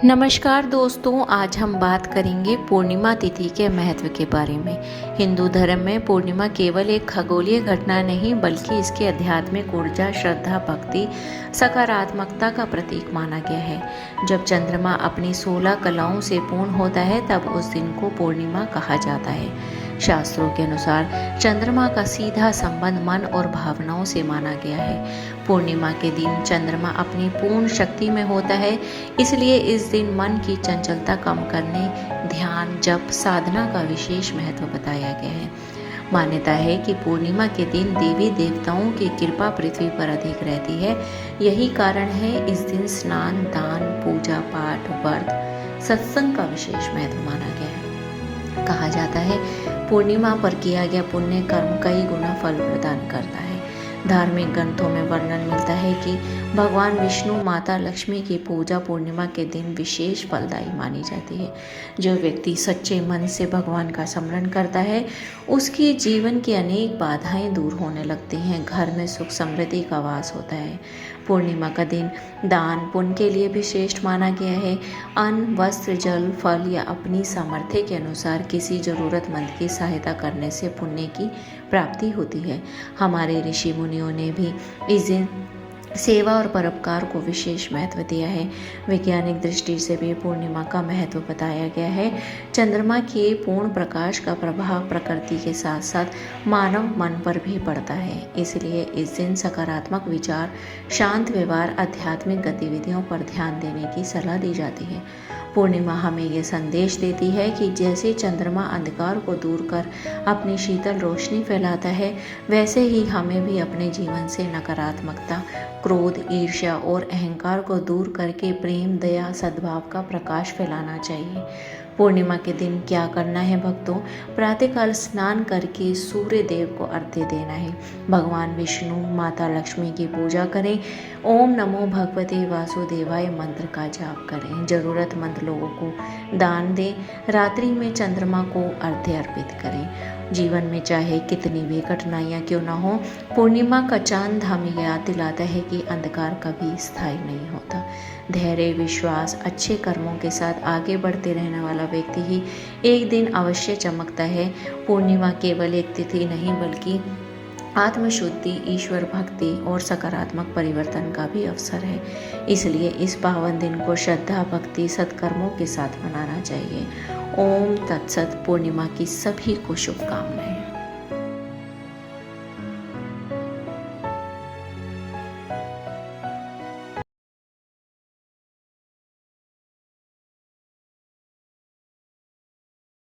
नमस्कार दोस्तों, आज हम बात करेंगे पूर्णिमा तिथि के महत्व के बारे में। हिंदू धर्म में पूर्णिमा केवल एक खगोलीय घटना नहीं बल्कि इसकी आध्यात्मिक ऊर्जा, श्रद्धा, भक्ति, सकारात्मकता का प्रतीक माना गया है। जब चंद्रमा अपनी 16 कलाओं से पूर्ण होता है तब उस दिन को पूर्णिमा कहा जाता है। शास्त्रों के अनुसार चंद्रमा का सीधा संबंध मन और भावनाओं से माना गया है। पूर्णिमा के दिन चंद्रमा अपनी पूर्ण शक्ति में होता है, इसलिए इस दिन मन की चंचलता कम करने, ध्यान, जप, साधना का विशेष महत्व बताया गया है। मान्यता है कि पूर्णिमा के दिन देवी देवताओं की कृपा पृथ्वी पर अधिक रहती है। यही कारण है इस दिन स्नान, दान, पूजा पाठ, व्रत, सत्संग का विशेष महत्व माना गया है। कहा जाता है पूर्णिमा पर किया गया पुण्य कर्म कई गुना फल प्रदान करता है। धार्मिक ग्रंथों में वर्णन मिलता है कि भगवान विष्णु, माता लक्ष्मी की पूजा पूर्णिमा के दिन विशेष फलदायी मानी जाती है। जो व्यक्ति सच्चे मन से भगवान का स्मरण करता है उसकी जीवन की अनेक बाधाएं दूर होने लगती हैं, घर में सुख समृद्धि का वास होता है। पूर्णिमा का दिन दान पुण्य के लिए भी श्रेष्ठ माना गया है। अन्न, वस्त्र, जल, फल या अपनी सामर्थ्य के अनुसार किसी जरूरतमंद की सहायता करने से पुण्य की प्राप्ति होती है। हमारे ऋषि मुनियों ने भी इस दिन सेवा और परोपकार को विशेष महत्व दिया है। वैज्ञानिक दृष्टि से भी पूर्णिमा का महत्व बताया गया है। चंद्रमा के पूर्ण प्रकाश का प्रभाव प्रकृति के साथ साथ मानव मन पर भी पड़ता है, इसलिए इस दिन सकारात्मक विचार, शांत व्यवहार, आध्यात्मिक गतिविधियों पर ध्यान देने की सलाह दी जाती है। पूर्णिमा हमें ये संदेश देती है कि जैसे चंद्रमा अंधकार को दूर कर अपनी शीतल रोशनी फैलाता है, वैसे ही हमें भी अपने जीवन से नकारात्मकता, क्रोध, ईर्ष्या और अहंकार को दूर करके प्रेम, दया, सद्भाव का प्रकाश फैलाना चाहिए। पूर्णिमा के दिन क्या करना है भक्तों? प्रातःकाल स्नान करके सूर्य देव को अर्घ्य देना है। भगवान विष्णु, माता लक्ष्मी की पूजा करें। ओम नमो भगवते वासुदेवाय मंत्र का जाप करें। जरूरतमंद लोगों को दान दें। रात्रि में चंद्रमा को अर्घ्य अर्पित करें। जीवन में चाहे कितनी भी कठिनाइयाँ क्यों ना हो, पूर्णिमा का चांद हमें याद दिलाता है कि अंधकार कभी स्थायी नहीं होता। धैर्य, विश्वास, अच्छे कर्मों के साथ आगे बढ़ते रहने वाला व्यक्ति ही एक दिन अवश्य चमकता है। पूर्णिमा केवल एक तिथि नहीं बल्कि आत्मशुद्धि, ईश्वर भक्ति और सकारात्मक परिवर्तन का भी अवसर है। इसलिए इस पावन दिन को श्रद्धा, भक्ति, सत्कर्मों के साथ मनाना चाहिए। ओम तत्सत। पूर्णिमा की सभी को शुभकामनाएं।